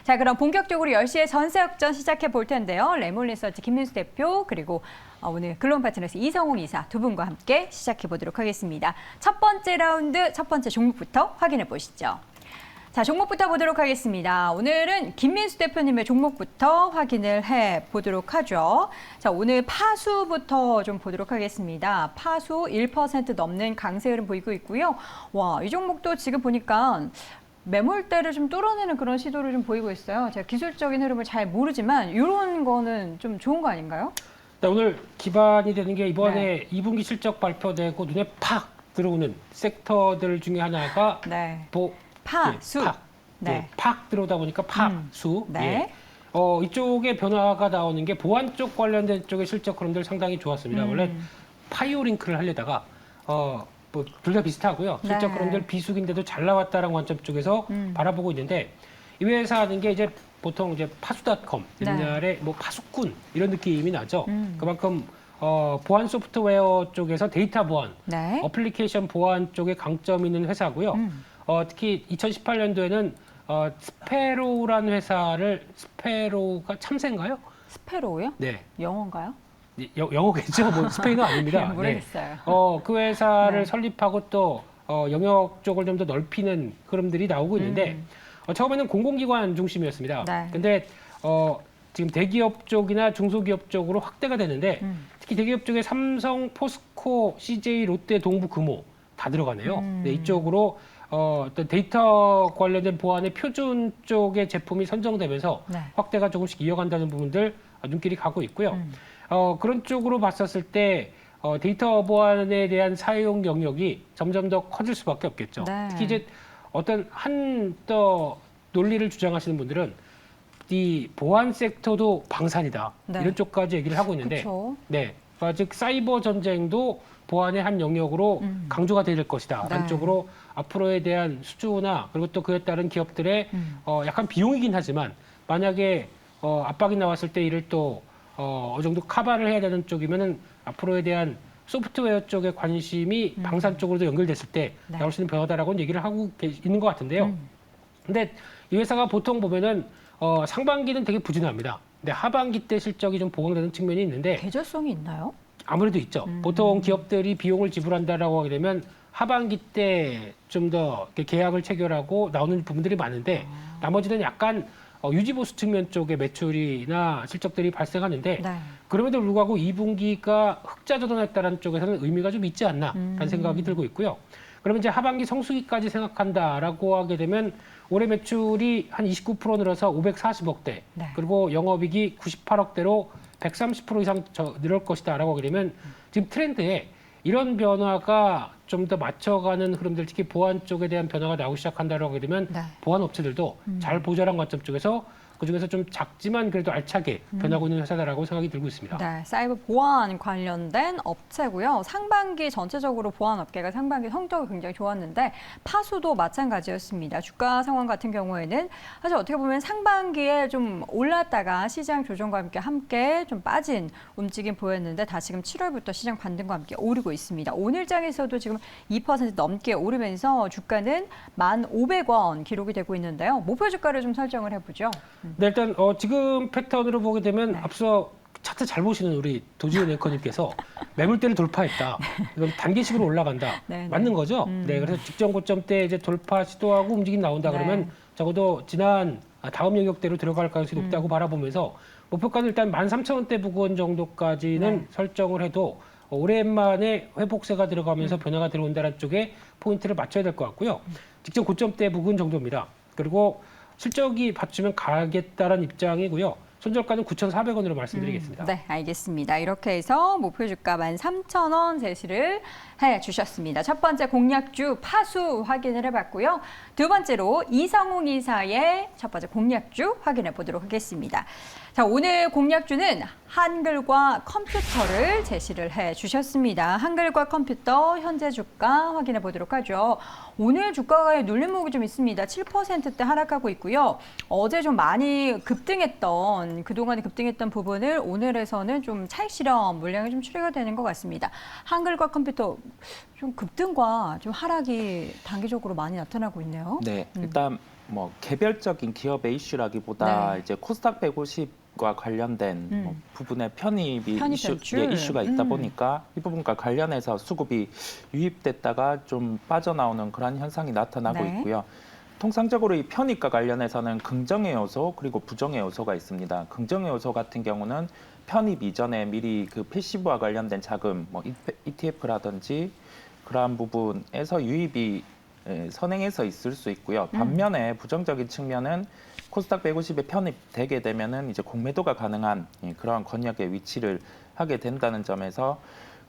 자, 그럼 본격적으로 10시에 전세 역전 시작해 볼 텐데요. 레몬리서치 김민수 대표 그리고 오늘 글로벌 파트너스 이성웅 이사 두 분과 함께 시작해 보도록 하겠습니다. 첫 번째 라운드, 첫 번째 종목부터 확인해 보시죠. 자, 종목부터 보도록 하겠습니다. 오늘은 김민수 대표님의 종목부터 확인을 해 보도록 하죠. 자, 오늘 파수부터 좀 보도록 하겠습니다. 파수 1% 넘는 강세 흐름 보이고 있고요. 와, 이 종목도 지금 보니까 매물대를 좀 뚫어내는 그런 시도를 좀 보이고 있어요. 제가 기술적인 흐름을 잘 모르지만 이런 거는 좀 좋은 거 아닌가요? 네, 오늘 기반이 되는 게 이번에 2분기 실적 발표되고 눈에 팍 들어오는 섹터들 중에 하나가 파수. 팍 들어오다 보니까 파수. 네. 이쪽에 변화가 나오는 게 보안 쪽 관련된 쪽의 실적 흐름들 상당히 좋았습니다. 원래 파이오링크를 하려다가 뭐 둘 다 비슷하고요. 실적 흐름들 비수기인데도 잘 나왔다라는 관점 쪽에서 바라보고 있는데 이 회사 하는 게 이제 보통 이제 파수닷컴 옛날에 뭐 파수꾼 이런 느낌이 나죠. 그만큼 보안 소프트웨어 쪽에서 데이터 보안, 어플리케이션 보안 쪽에 강점 있는 회사고요. 특히 2018년도에는 스페로라는 회사를 스페로가 참새인가요? 스페로요? 네. 영어인가요? 영어겠죠. 뭐 스페인어 아닙니다. 모르겠어요. 그 회사를 설립하고 또 영역 쪽을 좀 더 넓히는 흐름들이 나오고 있는데 처음에는 공공기관 중심이었습니다. 근데 지금 대기업 쪽이나 중소기업 쪽으로 확대가 되는데 특히 대기업 쪽에 삼성, 포스코, CJ, 롯데, 동부, 금호 다 들어가네요. 이쪽으로 어떤 데이터 관련된 보안의 표준 쪽의 제품이 선정되면서 확대가 조금씩 이어간다는 부분들 눈길이 가고 있고요. 그런 쪽으로 봤었을 때 데이터 보안에 대한 사용 영역이 점점 더 커질 수밖에 없겠죠. 특히 이제 어떤 또 논리를 주장하시는 분들은 이 보안 섹터도 방산이다. 이런 쪽까지 얘기를 하고 있는데, 즉 사이버 전쟁도 보안의 한 영역으로 강조가 될 것이다. 라는 쪽으로 앞으로에 대한 수주나 그리고 또 그에 따른 기업들의 약간 비용이긴 하지만 만약에 압박이 나왔을 때 이를 또 어느 정도 커버를 해야 되는 쪽이면은 앞으로에 대한 소프트웨어 쪽의 관심이 방산 쪽으로도 연결됐을 때 나올 수 있는 변화다라고 얘기를 하고 있는 것 같은데요. 근데 이 회사가 보통 보면은 상반기는 되게 부진합니다. 근데 하반기 때 실적이 좀 보강되는 측면이 있는데 계절성이 있나요? 아무래도 있죠. 보통 기업들이 비용을 지불한다라고 하게 되면 하반기 때 좀 더 계약을 체결하고 나오는 부분들이 많은데 나머지는 약간 유지보수 측면 쪽의 매출이나 실적들이 발생하는데 그럼에도 불구하고 2분기가 흑자 전환했다는 쪽에서는 의미가 좀 있지 않나라는 생각이 들고 있고요. 그러면 이제 하반기 성수기까지 생각한다라고 하게 되면 올해 매출이 한 29% 늘어서 540억대 그리고 영업이익이 98억대로 130% 이상 늘을 것이다라고 하게 되면 지금 트렌드에 이런 변화가 좀 더 맞춰가는 흐름들, 특히 보안 쪽에 대한 변화가 나오기 시작한다라고 하게 되면 보안 업체들도 잘 보자란 관점 쪽에서 그중에서 좀 작지만 그래도 알차게 변하고 있는 회사다라고 생각이 들고 있습니다. 사이버 보안 관련된 업체고요. 상반기 전체적으로 보안 업계가 상반기 성적이 굉장히 좋았는데 파수도 마찬가지였습니다. 주가 상황 같은 경우에는 사실 어떻게 보면 상반기에 좀 올랐다가 시장 조정과 함께 좀 빠진 움직임 보였는데 다시금 7월부터 시장 반등과 함께 오르고 있습니다. 오늘장에서도 지금 2% 넘게 오르면서 주가는 1,500원 기록이 되고 있는데요. 목표 주가를 좀 설정을 해보죠. 네, 일단 지금 패턴으로 보게 되면 앞서 차트 잘 보시는 우리 도지훈 앵커님께서 매물대를 돌파했다. 이건 단계식으로 올라간다. 맞는 거죠? 그래서 직전 고점 때 이제 돌파 시도하고 움직임 나온다 그러면 적어도 지난 다음 영역대로 들어갈 가능성이 높다고 바라보면서 목표가는 일단 13,000원대 부근 정도까지는 설정을 해도 오랜만에 회복세가 들어가면서 변화가 들어온다는 쪽에 포인트를 맞춰야 될 것 같고요. 직전 고점대 부근 정도입니다. 그리고 실적이 받치면 가겠다는 입장이고요. 손절가는 9,400원으로 말씀드리겠습니다. 네, 알겠습니다. 이렇게 해서 목표 주가 13,000원 제시를 해주셨습니다. 첫 번째 공략주 파수 확인을 해봤고요. 두 번째로 이성웅 이사의 첫 번째 공략주 확인해 보도록 하겠습니다. 자, 오늘 공략주는 한글과 컴퓨터를 제시를 해주셨습니다. 한글과 컴퓨터 현재 주가 확인해 보도록 하죠. 오늘 주가가 눌림목이 좀 있습니다. 7%대 하락하고 있고요. 어제 좀 많이 그동안 급등했던 부분을 오늘에서는 좀 차익 실험 물량이 좀 출회가 되는 것 같습니다. 한글과 컴퓨터 좀 급등과 좀 하락이 단기적으로 많이 나타나고 있네요. 네, 일단 뭐 개별적인 기업의 이슈라기보다 네. 이제 코스닥 150과 관련된 뭐 부분에 편입이 이슈가 있다 보니까 이 부분과 관련해서 수급이 유입됐다가 좀 빠져나오는 그런 현상이 나타나고 네. 있고요. 통상적으로 이 편입과 관련해서는 긍정의 요소 그리고 부정의 요소가 있습니다. 긍정의 요소 같은 경우는 편입 이전에 미리 그 패시브와 관련된 자금, 뭐 ETF라든지 그러한 부분에서 유입이 선행해서 있을 수 있고요. 반면에 부정적인 측면은 코스닥 150에 편입되게 되면은 이제 공매도가 가능한 그러한 권역의 위치를 하게 된다는 점에서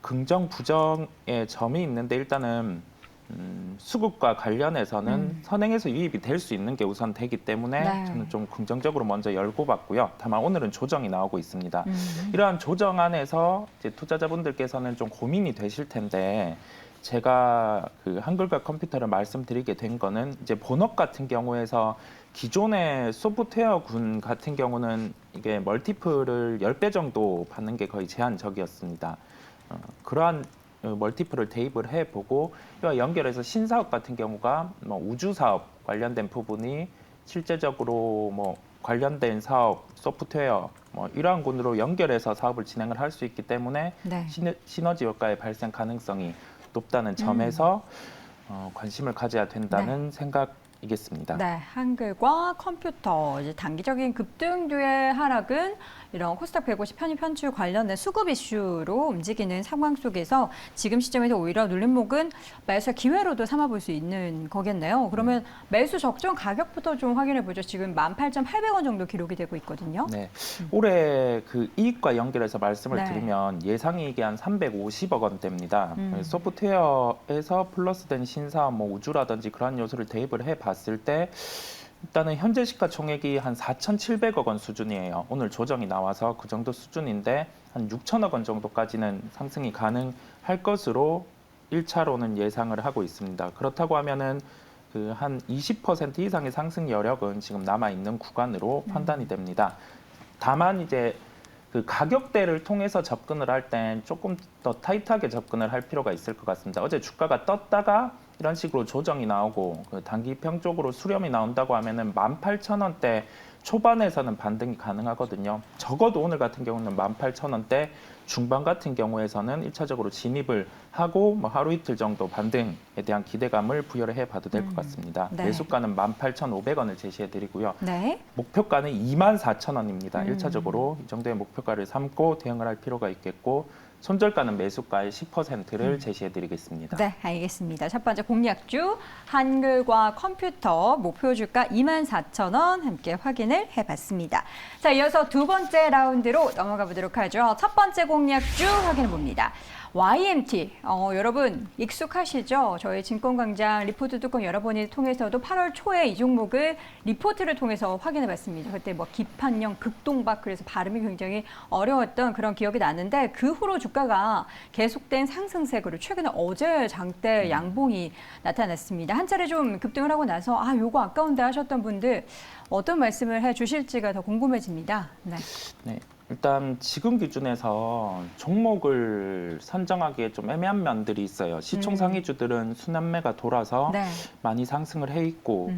긍정, 부정의 점이 있는데 일단은 수급과 관련해서는 선행해서 유입이 될 수 있는 게 우선 되기 때문에 네. 저는 좀 긍정적으로 먼저 열고 봤고요. 다만 오늘은 조정이 나오고 있습니다. 이러한 조정 안에서 이제 투자자분들께서는 좀 고민이 되실 텐데 제가 그 한글과 컴퓨터를 말씀드리게 된 거는 이제 본업 같은 경우에서 기존의 소프트웨어군 같은 경우는 이게 멀티플을 10배 정도 받는 게 거의 제한적이었습니다. 그러한 멀티플을 대입을 해보고 이와 연결해서 신사업 같은 경우가 뭐 우주 사업 관련된 부분이 실제적으로 뭐 관련된 사업, 소프트웨어 뭐 이러한 군으로 연결해서 사업을 진행을 할 수 있기 때문에 네. 시너지 효과의 발생 가능성이 높다는 점에서 관심을 가져야 된다는 생각이겠습니다. 네, 한글과 컴퓨터 이제 단기적인 급등주의 하락은 이런 코스닥 150 편입 편출 관련된 수급 이슈로 움직이는 상황 속에서 지금 시점에서 오히려 눌림목은 매수의 기회로도 삼아볼 수 있는 거겠네요. 그러면 매수 적정 가격부터 좀 확인해 보죠. 지금 18,800원 정도 기록이 되고 있거든요. 네, 올해 그 이익과 연결해서 말씀을 네. 드리면 예상이익이 한 350억 원대입니다. 소프트웨어에서 플러스된 신사업, 뭐 우주라든지 그런 요소를 대입을 해봤을 때 일단은 현재 시가총액이 한 4,700억 원 수준이에요. 오늘 조정이 나와서 그 정도 수준인데 한 6천억 원 정도까지는 상승이 가능할 것으로 1차로는 예상을 하고 있습니다. 그렇다고 하면은 그 한 20% 이상의 상승 여력은 지금 남아 있는 구간으로 판단이 됩니다. 다만 이제 그 가격대를 통해서 접근을 할 땐 조금 더 타이트하게 접근을 할 필요가 있을 것 같습니다. 어제 주가가 떴다가 이런 식으로 조정이 나오고 그 단기평 쪽으로 수렴이 나온다고 하면은 18,000원대 초반에서는 반등이 가능하거든요. 적어도 오늘 같은 경우는 18,000원대 중반 같은 경우에서는 1차적으로 진입을 하고 뭐 하루 이틀 정도 반등에 대한 기대감을 부여를 해봐도 될 것 같습니다. 네. 매수가는 18,500원을 제시해드리고요. 네. 목표가는 24,000원입니다. 1차적으로 이 정도의 목표가를 삼고 대응을 할 필요가 있겠고 손절가는 매수가의 10%를 제시해드리겠습니다. 네, 알겠습니다. 첫 번째 공략주 한글과 컴퓨터 목표 주가 24,000원 함께 확인을 해봤습니다. 자, 이어서 두 번째 라운드로 넘어가 보도록 하죠. 첫 번째 공략주 확인해 봅니다. YMT, 여러분 익숙하시죠? 저희 증권광장 리포트 뚜껑 여러 번을 통해서도 8월 초에 이 종목을 리포트를 통해서 확인해봤습니다. 그때 뭐 기판형 극동박 그래서 발음이 굉장히 어려웠던 그런 기억이 나는데 그 후로 주가가 계속된 상승세로 최근에 어제 장대 양봉이 나타났습니다. 한 차례 좀 급등을 하고 나서 요거 아까운데 하셨던 분들 어떤 말씀을 해주실지가 더 궁금해집니다. 네. 네. 일단 지금 기준에서 종목을 선정하기에 좀 애매한 면들이 있어요. 시총 상위주들은 순환매가 돌아서 네. 많이 상승을 해 있고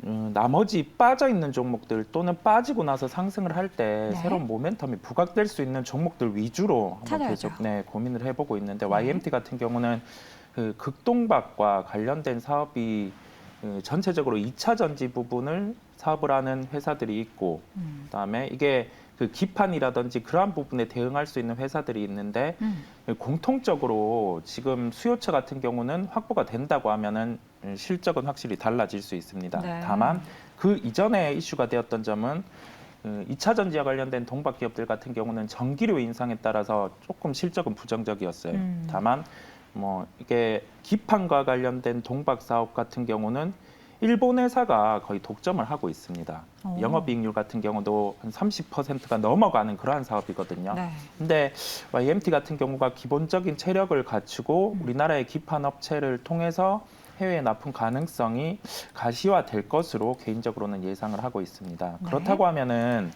나머지 빠져 있는 종목들 또는 빠지고 나서 상승을 할 때 네. 새로운 모멘텀이 부각될 수 있는 종목들 위주로 한번 찾아야죠. 계속 고민을 해보고 있는데 YMT 같은 경우는 그 극동박과 관련된 사업이 전체적으로 2차 전지 부분을 사업을 하는 회사들이 있고 그다음에 이게 그 기판이라든지 그러한 부분에 대응할 수 있는 회사들이 있는데 공통적으로 지금 수요처 같은 경우는 확보가 된다고 하면은 실적은 확실히 달라질 수 있습니다. 네. 다만 그 이전에 이슈가 되었던 점은 2차 전지와 관련된 동박 기업들 같은 경우는 전기료 인상에 따라서 조금 실적은 부정적이었어요. 다만 뭐 이게 기판과 관련된 동박 사업 같은 경우는 일본 회사가 거의 독점을 하고 있습니다. 영업이익률 같은 경우도 한 30%가 넘어가는 그러한 사업이거든요. 네. 근데 YMT 같은 경우가 기본적인 체력을 갖추고 우리나라의 기판 업체를 통해서 해외에 납품 가능성이 가시화될 것으로 개인적으로는 예상을 하고 있습니다. 네. 그렇다고 하면은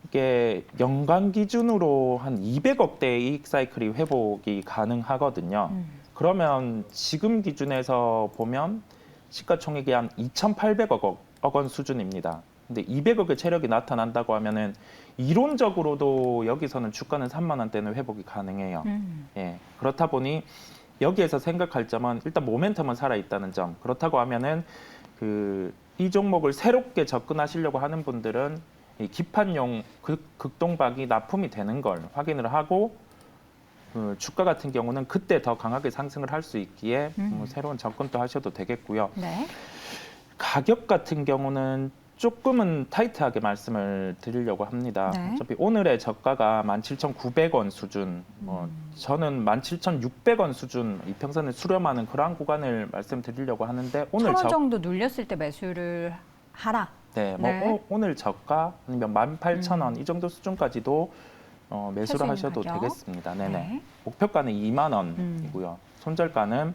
이게 연간 기준으로 한 200억대의 이익 사이클이 회복이 가능하거든요. 그러면 지금 기준에서 보면 시가총액이 한 2,800억 원 수준입니다. 근데 200억의 체력이 나타난다고 하면은 이론적으로도 여기서는 주가는 3만 원대는 회복이 가능해요. 예, 그렇다 보니 여기에서 생각할 점은 일단 모멘텀은 살아 있다는 점. 그렇다고 하면은 이 종목을 새롭게 접근하시려고 하는 분들은 이 기판용 극동박이 납품이 되는 걸 확인을 하고 주가 같은 경우는 그때 더 강하게 상승을 할 수 있기에 새로운 접근도 하셔도 되겠고요. 네. 가격 같은 경우는 조금은 타이트하게 말씀을 드리려고 합니다. 네. 어차피 오늘의 저가가 17,900원 수준, 저는 17,600원 수준 이평선을 수렴하는 그러한 구간을 말씀드리려고 하는데 오늘 1,000원 정도 눌렸을 때 매수를 하라. 네, 뭐 네. 오늘 저가 아니면 18,000원 이 정도 수준까지도 매수를 하셔도 가격. 되겠습니다. 네네. 네. 목표가는 2만 원이고요. 손절가는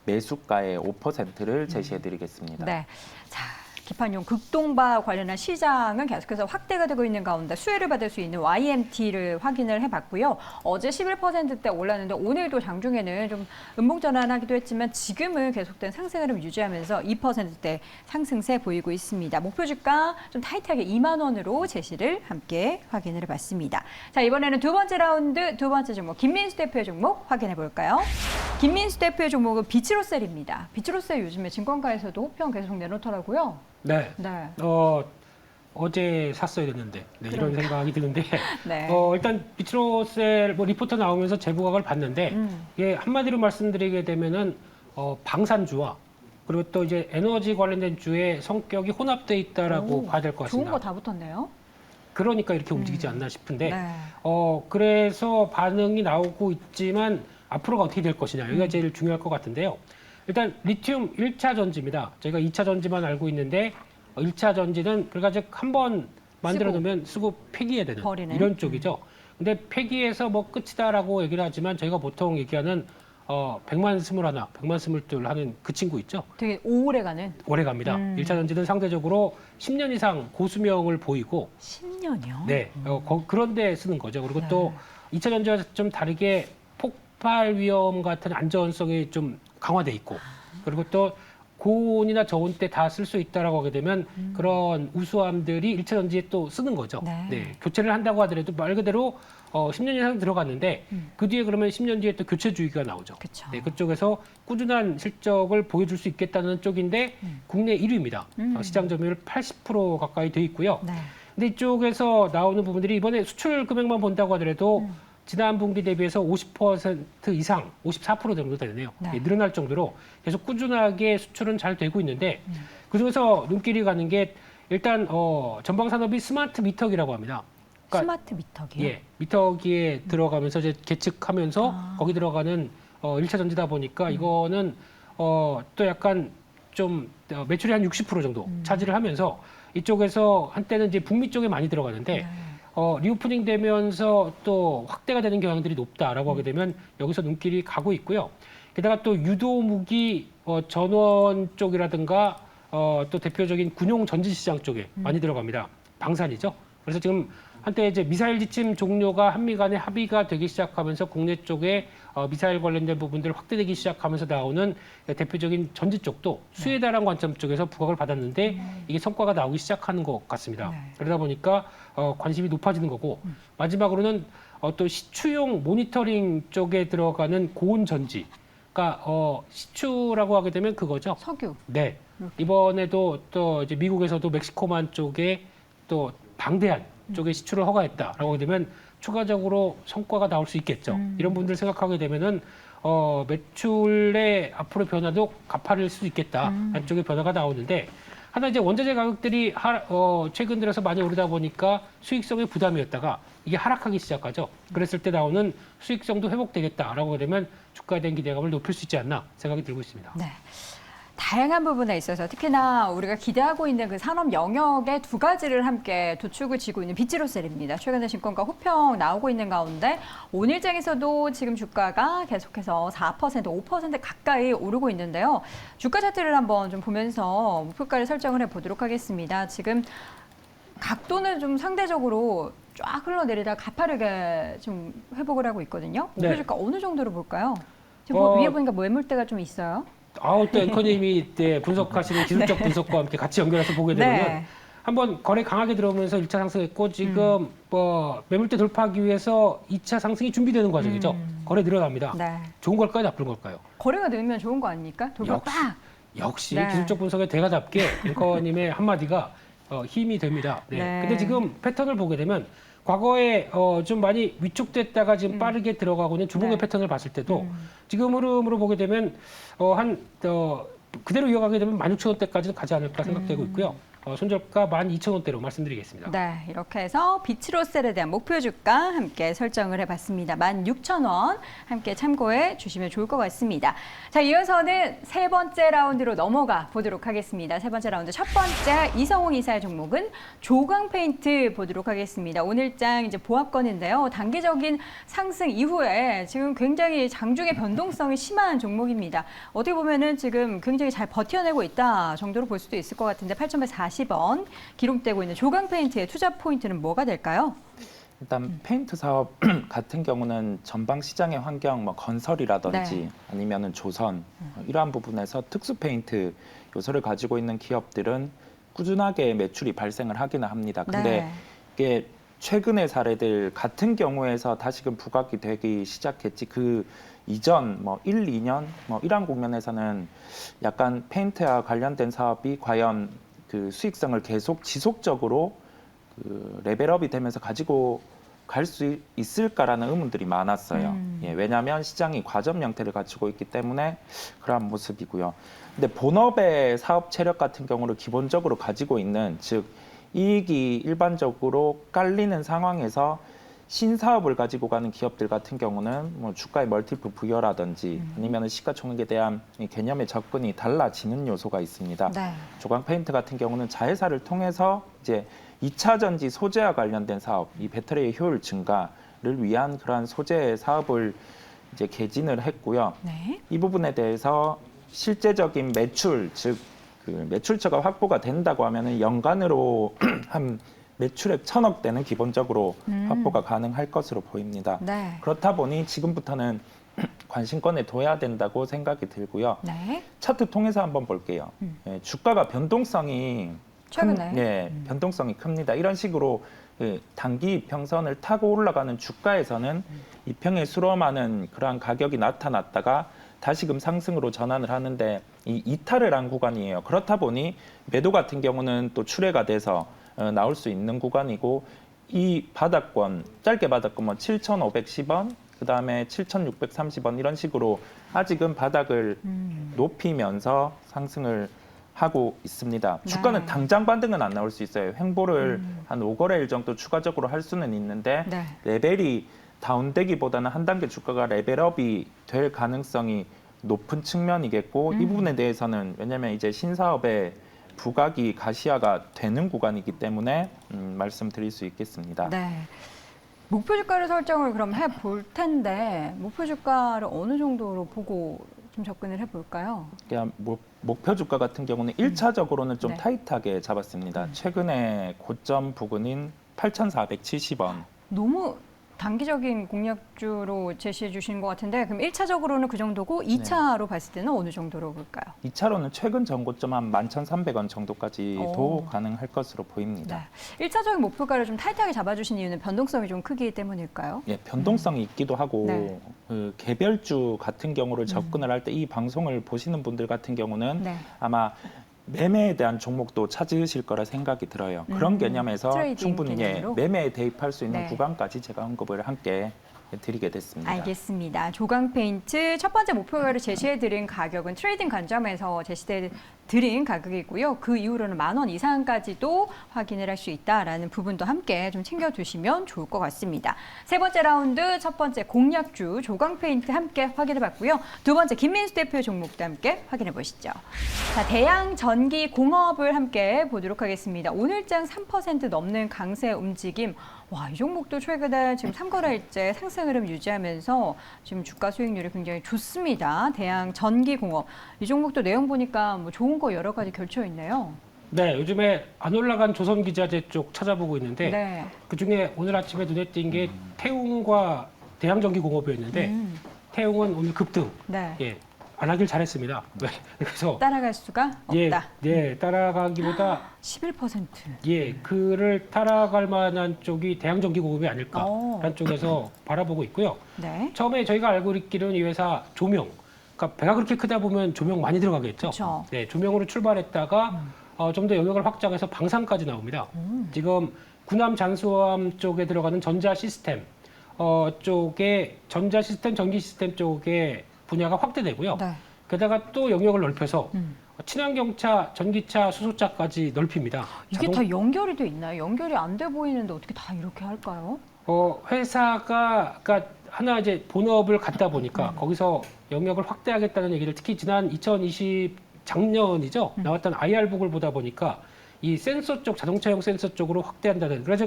매수가의 5%를 제시해드리겠습니다. 네. 자, 기판용 극동바 관련한 시장은 계속해서 확대가 되고 있는 가운데 수혜를 받을 수 있는 YMT를 확인을 해봤고요. 어제 11%대 올랐는데 오늘도 장중에는 좀 음봉전환하기도 했지만 지금은 계속된 상승 흐름 유지하면서 2%대 상승세 보이고 있습니다. 목표 주가 좀 타이트하게 2만 원으로 제시를 함께 확인을 해봤습니다. 자, 이번에는 두 번째 라운드 두 번째 종목 김민수 대표의 종목 확인해 볼까요? 김민수 대표의 종목은 비츠로셀입니다. 비츠로셀 요즘에 증권가에서도 호평 계속 내놓더라고요. 네. 네. 어제 샀어야 됐는데 이런 생각이 드는데 네. 일단 비츠로셀 리포터 나오면서 재부각을 봤는데 이게 한마디로 말씀드리게 되면은 방산주와 그리고 또 이제 에너지 관련된 주의 성격이 혼합돼 있다라고 봐야 될 것 좋은 같습니다. 거 다 붙었네요. 그러니까 이렇게 움직이지 않나 싶은데 네. 그래서 반응이 나오고 있지만 앞으로가 어떻게 될 것이냐 여기가 제일 중요할 것 같은데요. 일단 리튬 1차 전지입니다. 저희가 2차 전지만 알고 있는데 1차 전지는 그래가지고 한 번 만들어 놓으면 쓰고 폐기해야 되는 버리는. 이런 쪽이죠. 근데 폐기해서 뭐 끝이다라고 얘기를 하지만 저희가 보통 얘기하는 100만 스물 하나, 100만 스물둘 하는 그 친구 있죠. 되게 오래 가는. 오래 갑니다. 1차 전지는 상대적으로 10년 이상 고수명을 보이고 10년이요? 네, 그런 데 쓰는 거죠. 그리고 네. 또 2차 전지와 좀 다르게 폭발 위험 같은 안전성이 좀 강화돼 있고 그리고 또 고온이나 저온 때 다 쓸 수 있다라고 하게 되면 그런 우수함들이 1차 전지에 또 쓰는 거죠. 네. 교체를 한다고 하더라도 말 그대로 10년 이상 들어갔는데 그 뒤에 그러면 10년 뒤에 또 교체 주기가 나오죠. 그쵸. 네, 그쪽에서 꾸준한 실적을 보여줄 수 있겠다는 쪽인데 국내 1위입니다. 시장 점유율 80% 가까이 돼 있고요. 네. 근데 이쪽에서 나오는 부분들이 이번에 수출 금액만 본다고 하더라도 지난 분기 대비해서 50% 이상, 54% 정도 되네요. 네. 예, 늘어날 정도로 계속 꾸준하게 수출은 잘 되고 있는데 그중에서 눈길이 가는 게 일단 전방 산업이 스마트 미터기라고 합니다. 그러니까 스마트 미터기요? 예, 미터기에 들어가면서 이제 계측하면서 거기 들어가는 1차 전지다 보니까 이거는 또 약간 좀 매출이 한 60% 정도 차지를 하면서 이쪽에서 한때는 이제 북미 쪽에 많이 들어가는데 네. 리오프닝 되면서 또 확대가 되는 경향들이 높다라고 하게 되면 여기서 눈길이 가고 있고요. 게다가 또 유도무기 전원 쪽이라든가 또 대표적인 군용 전지 시장 쪽에 많이 들어갑니다. 방산이죠. 그래서 지금 한때 이제 미사일 지침 종료가 한미 간에 합의가 되기 시작하면서 국내 쪽에 미사일 관련된 부분들 확대되기 시작하면서 나오는 대표적인 전지 쪽도 수혜에 달한 관점 쪽에서 부각을 받았는데 이게 성과가 나오기 시작하는 것 같습니다. 네. 그러다 보니까 관심이 높아지는 거고 마지막으로는 또 시추용 모니터링 쪽에 들어가는 고온 전지. 그러니까 시추라고 하게 되면 그거죠. 석유. 네. 이번에도 또 이제 미국에서도 멕시코만 쪽에 또 방대한 쪽에 시추를 허가했다라고 하게 되면 추가적으로 성과가 나올 수 있겠죠. 이런 분들 생각하게 되면은 매출의 앞으로 변화도 가파를 수 있겠다. 한쪽의 변화가 나오는데 하나 이제 원자재 가격들이 최근 들어서 많이 오르다 보니까 수익성의 부담이었다가 이게 하락하기 시작하죠. 그랬을 때 나오는 수익성도 회복되겠다라고 하게 되면 주가에 대한 기대감을 높일 수 있지 않나 생각이 들고 있습니다. 네. 다양한 부분에 있어서 특히나 우리가 기대하고 있는 그 산업 영역의 두 가지를 함께 도축을 지고 있는 비츠로셀입니다. 최근에 증권가 호평 나오고 있는 가운데 오늘장에서도 지금 주가가 계속해서 4%, 5% 가까이 오르고 있는데요. 주가 차트를 한번 좀 보면서 목표가를 설정을 해보도록 하겠습니다. 지금 각도는 좀 상대적으로 쫙 흘러내리다 가파르게 좀 회복을 하고 있거든요. 목표 네. 주가 어느 정도로 볼까요? 지금 위에 보니까 매물대가 좀 있어요. 또 앵커님이 분석하시는 기술적 분석과 함께 같이 연결해서 보게 되면 네. 한번 거래 강하게 들어오면서 1차 상승했고 지금 매물대 돌파하기 위해서 2차 상승이 준비되는 과정이죠. 거래 늘어납니다. 네. 좋은 걸까요? 나쁜 걸까요? 거래가 늘면 좋은 거 아닙니까? 돌파 빡! 역시 네. 기술적 분석의 대가 잡게 앵커님의 한마디가 힘이 됩니다. 네. 네. 근데 지금 패턴을 보게 되면 과거에 좀 많이 위축됐다가 지금 빠르게 들어가고 있는 주봉의 네. 패턴을 봤을 때도 지금 흐름으로 보게 되면 그대로 이어가게 되면 16,000원대까지는 가지 않을까 생각되고 있고요. 손절가 12,000원대로 말씀드리겠습니다. 네, 이렇게 해서 비츠로셀에 대한 목표 주가 함께 설정을 해봤습니다. 16,000원 함께 참고해 주시면 좋을 것 같습니다. 자, 이어서는 세 번째 라운드로 넘어가 보도록 하겠습니다. 세 번째 라운드 첫 번째 이성홍 이사의 종목은 조광 페인트 보도록 하겠습니다. 오늘장 이제 보합권인데요. 단기적인 상승 이후에 지금 굉장히 장중의 변동성이 심한 종목입니다. 어떻게 보면은 지금 굉장히 잘 버텨내고 있다 정도로 볼 수도 있을 것 같은데 8,140원 기록되고 있는 조광 페인트의 투자 포인트는 뭐가 될까요? 일단 페인트 사업 같은 경우는 전방 시장의 환경, 뭐 건설이라든지 네. 아니면은 조선 이러한 부분에서 특수 페인트 요소를 가지고 있는 기업들은 꾸준하게 매출이 발생을 하기는 합니다. 근데 네. 이게 최근의 사례들 같은 경우에서 다시금 부각이 되기 시작했지 그 이전 뭐 1, 2년 뭐 이러한 국면에서는 약간 페인트와 관련된 사업이 과연 그 수익성을 계속 지속적으로 그 레벨업이 되면서 가지고 갈 수 있을까라는 의문들이 많았어요. 예, 왜냐하면 시장이 과점 형태를 갖추고 있기 때문에 그러한 모습이고요. 근데 본업의 사업 체력 같은 경우를 기본적으로 가지고 있는 즉 이익이 일반적으로 깔리는 상황에서 신사업을 가지고 가는 기업들 같은 경우는 뭐 주가의 멀티플 부여라든지 아니면 시가총액에 대한 이 개념의 접근이 달라지는 요소가 있습니다. 네. 조광 페인트 같은 경우는 자회사를 통해서 이제 2차 전지 소재와 관련된 사업, 이 배터리의 효율 증가를 위한 그러한 소재 사업을 이제 개진을 했고요. 네. 이 부분에 대해서 실제적인 매출, 즉 그 매출처가 확보가 된다고 하면은 연간으로 한 매출액 1,000억대는 기본적으로 확보가 가능할 것으로 보입니다. 네. 그렇다 보니 지금부터는 관심권에 둬야 된다고 생각이 들고요. 네. 차트 통해서 한번 볼게요. 예, 주가가 변동성이 최근에. 변동성이 큽니다. 이런 식으로 단기 평선을 타고 올라가는 주가에서는 이평에 수렴하는 그러한 가격이 나타났다가 다시금 상승으로 전환을 하는데 이 이탈을 한 구간이에요. 그렇다 보니 매도 같은 경우는 또 출회가 돼서 나올 수 있는 구간이고 이 바닥권, 짧게 바닥권 뭐 7,510원, 그다음에 7,630원 이런 식으로 아직은 바닥을 높이면서 상승을 하고 있습니다. 네. 주가는 당장 반등은 안 나올 수 있어요. 횡보를 한 5거래일 정도 추가적으로 할 수는 있는데 네. 레벨이 다운되기보다는 한 단계 주가가 레벨업이 될 가능성이 높은 측면이겠고 이 부분에 대해서는 왜냐하면 이제 신사업의 부각이 가시화가 되는 구간이기 때문에 말씀드릴 수 있겠습니다. 네. 목표 주가를 설정을 그럼 해볼 텐데 목표 주가를 어느 정도로 보고 좀 접근을 해볼까요? 그냥 목표 주가 같은 경우는 1차적으로는 좀 네. 타이트하게 잡았습니다. 최근에 고점 부근인 8,470원. 너무 단기적인 공략주로 제시해 주신 것 같은데 그럼 1차적으로는 그 정도고 2차로 봤을 때는 어느 정도로 볼까요? 2차로는 최근 전고점 한 11,300원 정도까지도 오. 가능할 것으로 보입니다. 네. 1차적인 목표가를 좀 타이트하게 잡아주신 이유는 변동성이 좀 크기 때문일까요? 예, 변동성이 있기도 하고 네. 그 개별주 같은 경우를 접근을 할 때 이 방송을 보시는 분들 같은 경우는 네. 아마 매매에 대한 종목도 찾으실 거라 생각이 들어요. 그런 개념에서 트레이딩 충분히 개념으로? 매매에 대입할 수 있는 네. 구간까지 제가 언급을 함께 드리게 됐습니다. 알겠습니다. 조광 페인트 첫 번째 목표가를 제시해드린 가격은 트레이딩 관점에서 제시해드린 가격이고요. 그 이후로는 10,000원 이상까지도 확인을 할 수 있다라는 부분도 함께 좀 챙겨두시면 좋을 것 같습니다. 세 번째 라운드 첫 번째 공략주 조광 페인트 함께 확인해봤고요. 두 번째 김민수 대표 종목도 함께 확인해 보시죠. 자, 대양전기공업을 함께 보도록 하겠습니다. 오늘장 3% 넘는 강세 움직임. 와, 이 종목도 최근에 지금 3거래일째 상승 흐름 유지하면서 지금 주가 수익률이 굉장히 좋습니다. 대양전기공업. 이 종목도 내용 보니까 뭐 좋은 거 여러 가지 결쳐 있네요. 네, 요즘에 안 올라간 조선기자재 쪽 찾아보고 있는데 네. 그중에 오늘 아침에 눈에 띈 게 태웅과 대양전기공업이었는데 태웅은 오늘 급등. 네. 예. 안 하길 잘했습니다. 네. 그래서 따라갈 수가 예, 없다. 네, 따라가기보다 11%. 예, 그를 따라갈 만한 쪽이 대양전기공업이 아닐까라는 쪽에서 바라보고 있고요. 네. 처음에 저희가 알고 있기로는 이 회사 조명, 그러니까 배가 그렇게 크다 보면 조명 많이 들어가겠죠. 그쵸. 네, 조명으로 출발했다가 좀 더 영역을 확장해서 방산까지 나옵니다. 지금 군함 잠수함 쪽에 들어가는 전자 시스템 쪽에 전자 시스템, 전기 시스템 쪽에 분야가 확대되고요. 네. 게다가 또 영역을 넓혀서 친환경차, 전기차, 수소차까지 넓힙니다. 이게 다 연결이 돼 있나요? 연결이 안 돼 보이는데 어떻게 다 이렇게 할까요? 회사가 그러니까 하나 이제 본업을 갖다 보니까 거기서 영역을 확대하겠다는 얘기를 특히 지난 2020 작년이죠. 나왔던 IR북을 보다 보니까 이 센서 쪽, 자동차용 센서 쪽으로 확대한다는, 그래서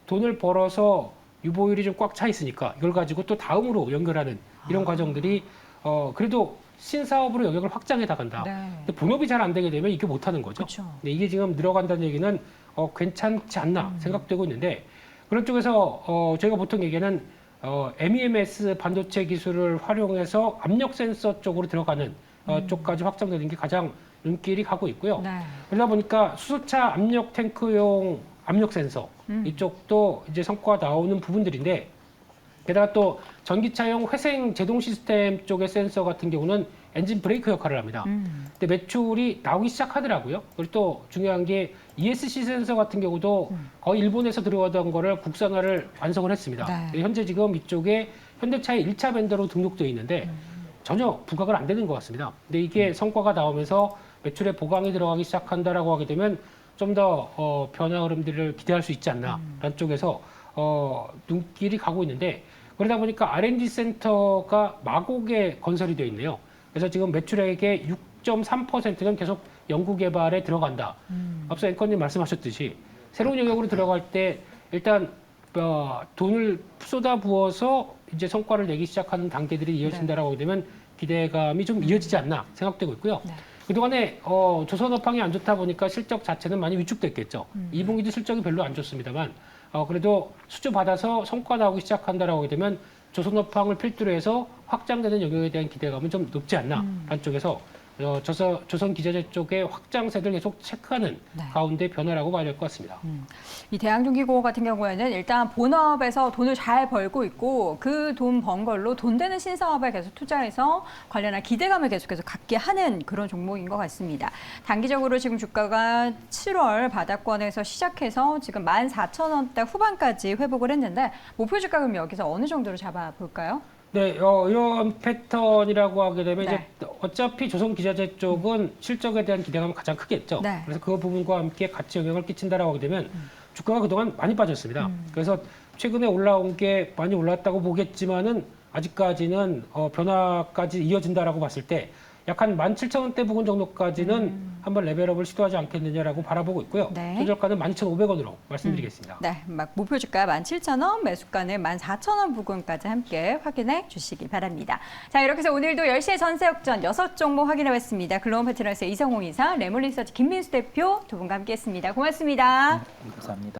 돈을 벌어서 유보율이 좀 꽉 차 있으니까 이걸 가지고 또 다음으로 연결하는 이런 과정들이 그래도 신사업으로 영역을 확장해 나간다. 네. 근데 본업이 잘 안 되게 되면 이게 못하는 거죠. 그쵸. 근데 이게 지금 늘어간다는 얘기는 괜찮지 않나 생각되고 있는데, 그런 쪽에서 저희가 보통 얘기하는 MEMS 반도체 기술을 활용해서 압력 센서 쪽으로 들어가는 쪽까지 확장되는 게 가장 눈길이 가고 있고요. 네. 그러다 보니까 수소차 압력 탱크용 압력 센서 이쪽도 이제 성과가 나오는 부분들인데, 게다가 또 전기차용 회생 제동 시스템 쪽의 센서 같은 경우는 엔진 브레이크 역할을 합니다. 근데 매출이 나오기 시작하더라고요. 그리고 또 중요한 게 ESC 센서 같은 경우도 거의 일본에서 들어가던 거를 국산화를 완성을 했습니다. 네. 현재 지금 이쪽에 현대차의 1차 벤더로 등록되어 있는데 전혀 부각을 안 되는 것 같습니다. 근데 이게 성과가 나오면서 매출에 보강이 들어가기 시작한다라고 하게 되면 좀 더 변화 흐름들을 기대할 수 있지 않나라는 쪽에서 눈길이 가고 있는데, 그러다 보니까 R&D 센터가 마곡에 건설이 되어 있네요. 그래서 지금 매출액의 6.3%는 계속 연구 개발에 들어간다. 앞서 앵커님 말씀하셨듯이 새로운 영역으로 들어갈 때 일단 돈을 쏟아부어서 이제 성과를 내기 시작하는 단계들이 이어진다라고 하게 되면 기대감이 좀 이어지지 않나 생각되고 있고요. 네. 그동안에 조선업황이 안 좋다 보니까 실적 자체는 많이 위축됐겠죠. 2분기도 실적이 별로 안 좋습니다만 그래도 수주 받아서 성과 나오기 시작한다라고 하게 되면 조선업황을 필두로 해서 확장되는 영역에 대한 기대감은 좀 높지 않나라는 쪽에서 조선기자재 쪽의 확장세를 계속 체크하는 네. 가운데 변화라고 봐야 될 것 같습니다. 이 대양전기공업 같은 경우에는 일단 본업에서 돈을 잘 벌고 있고 그 돈 번 걸로 돈 되는 신사업에 계속 투자해서 관련한 기대감을 계속해서 갖게 하는 그런 종목인 것 같습니다. 단기적으로 지금 주가가 7월 바닥권에서 시작해서 지금 14,000원대 후반까지 회복을 했는데 목표 주가 그럼 여기서 어느 정도로 잡아볼까요? 네, 이런 패턴이라고 하게 되면 네. 이제 어차피 조선기자재 쪽은 실적에 대한 기대감이 가장 크겠죠. 네. 그래서 그 부분과 함께 같이 영향을 끼친다라고 하게 되면 주가가 그동안 많이 빠졌습니다. 그래서 최근에 올라온 게 많이 올랐다고 보겠지만은 아직까지는 변화까지 이어진다라고 봤을 때 약 한 17,000원대 부근 정도까지는 한번 레벨업을 시도하지 않겠느냐라고 바라보고 있고요. 네. 조절가는 12,500원으로 말씀드리겠습니다. 네, 목표 주가 17,000원, 매수가는 14,000원 부근까지 함께 확인해 주시기 바랍니다. 자, 이렇게 해서 오늘도 10시에 전세역전 6종목 확인해 봤습니다. 글로벌 패트너스의 이성홍 이사, 레몬리서치 김민수 대표 두 분과 함께했습니다. 고맙습니다. 감사합니다.